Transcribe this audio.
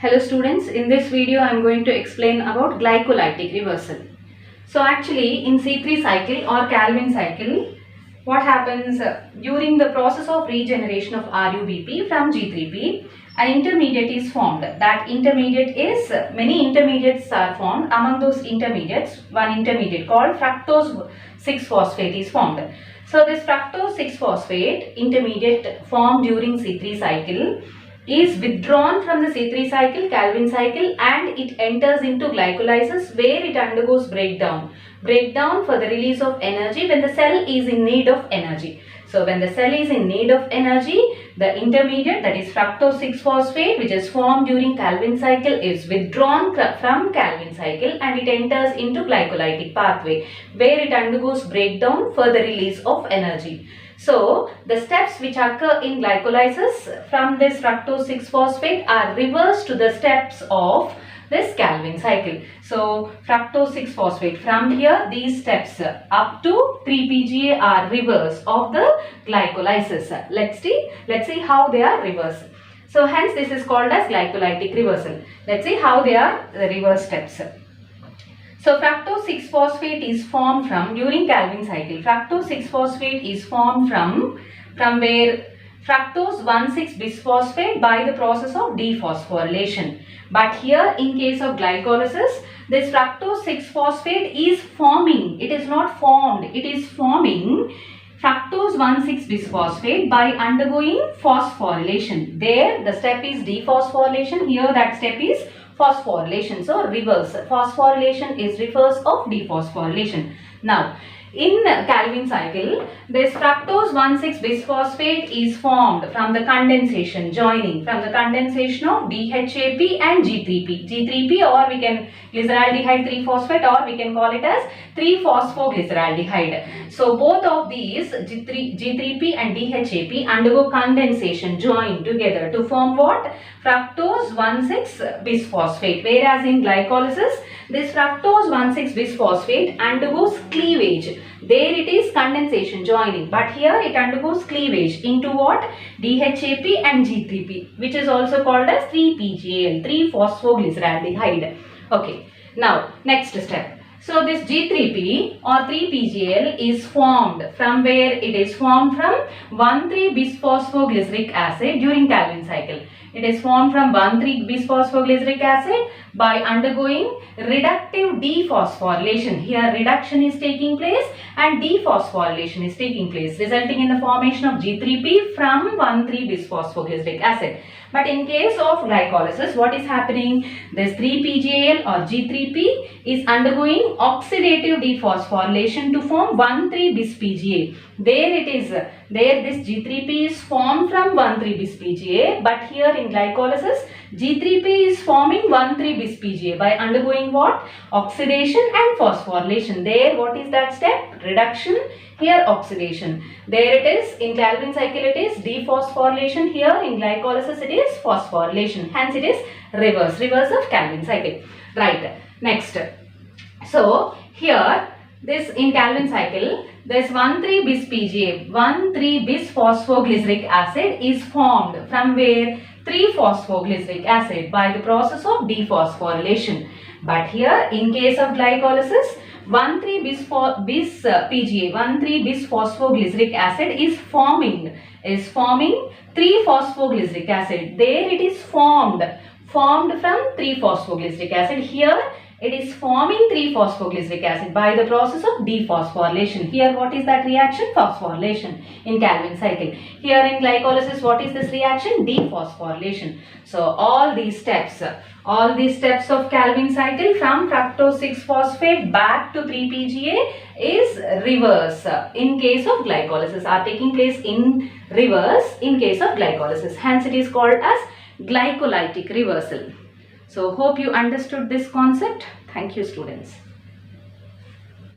Hello students, in this video I am going to explain about glycolytic reversal. So actually in C3 cycle or Calvin cycle, what happens during the process of regeneration of RuBP from G3P, an intermediate is formed. That intermediate is, many intermediates are formed. Among those intermediates, one intermediate called fructose 6-phosphate is formed. So this fructose 6-phosphate intermediate formed during C3 cycle is withdrawn from the C3 cycle, Calvin cycle, and it enters into glycolysis where it undergoes breakdown. Breakdown for the release of energy when the cell is in need of energy. So when the cell is in need of energy, the intermediate, that is fructose 6-phosphate, which is formed during Calvin cycle, is withdrawn from Calvin cycle and it enters into glycolytic pathway where it undergoes breakdown for the release of energy. So, the steps which occur in glycolysis from this fructose 6-phosphate are reversed to the steps of this Calvin cycle. So, fructose 6-phosphate, from here these steps up to 3-PGA are reversed of the glycolysis. Let's see how they are reversed. So, hence this is called as glycolytic reversal. Let's see how they are the reverse steps. So, fructose 6-phosphate is formed from, during Calvin cycle, fructose 6-phosphate is formed from where fructose 1,6-bisphosphate by the process of dephosphorylation. But here in case of glycolysis, this fructose 6-phosphate is forming, it is not formed, it is forming fructose 1,6-bisphosphate by undergoing phosphorylation. There the step is dephosphorylation, here that step is phosphorylation. So reverse. Phosphorylation is reverse of dephosphorylation. Now, in Calvin cycle, this fructose 1,6-bisphosphate is formed from the condensation, joining from the condensation of DHAP and G3P. G3P, or we can glyceraldehyde 3-phosphate, or we can call it as 3-phosphoglyceraldehyde. So both of these G3P and DHAP undergo condensation, join together to form what? Fructose 1,6-bisphosphate. Whereas in glycolysis, this fructose 1,6-bisphosphate undergoes cleavage. There it is condensation, joining, but here it undergoes cleavage into what? DHAP and G3P, which is also called as 3-PGAL, 3-phosphoglyceraldehyde. Okay, now next step. So this G3P or 3-PGAL is formed from where? It is formed from 1,3-bisphosphoglyceric acid during Calvin cycle. It is formed from 1,3-bisphosphoglyceric acid by undergoing reductive dephosphorylation. Here reduction is taking place and dephosphorylation is taking place, resulting in the formation of G3P from 1,3-bisphosphoglyceric acid. But in case of glycolysis, what is happening? This 3-PGAL or G3P is undergoing oxidative dephosphorylation to form 1,3-bis-PGA. There it is. There this G3P is formed from 1,3-bis-PGA, but here in glycolysis, G3P is forming 1,3-bis-PGA by undergoing what? Oxidation and phosphorylation. There, what is that step? Reduction. Here oxidation. There it is. In Calvin cycle it is dephosphorylation. Here in glycolysis it is phosphorylation. Hence it is reverse of Calvin cycle. Right. Next. So here this in Calvin cycle, this 1,3-bis-PGA, 1,3-bisphosphoglyceric acid is formed from where? 3-phosphoglyceric acid by the process of dephosphorylation. But here in case of glycolysis, 1,3-bis-PGA, 1,3-bisphosphoglyceric acid is forming 3-phosphoglyceric acid. There it is formed from 3-phosphoglyceric acid. Here it is forming 3-phosphoglyceric acid by the process of dephosphorylation. Here what is that reaction? Phosphorylation in Calvin cycle. Here in glycolysis, what is this reaction? Dephosphorylation. So all these steps of Calvin cycle from fructose 6-phosphate back to 3-PGA is reverse in case of glycolysis, are taking place in reverse in case of glycolysis. Hence it is called as glycolytic reversal. So hope you understood this concept. Thank you students.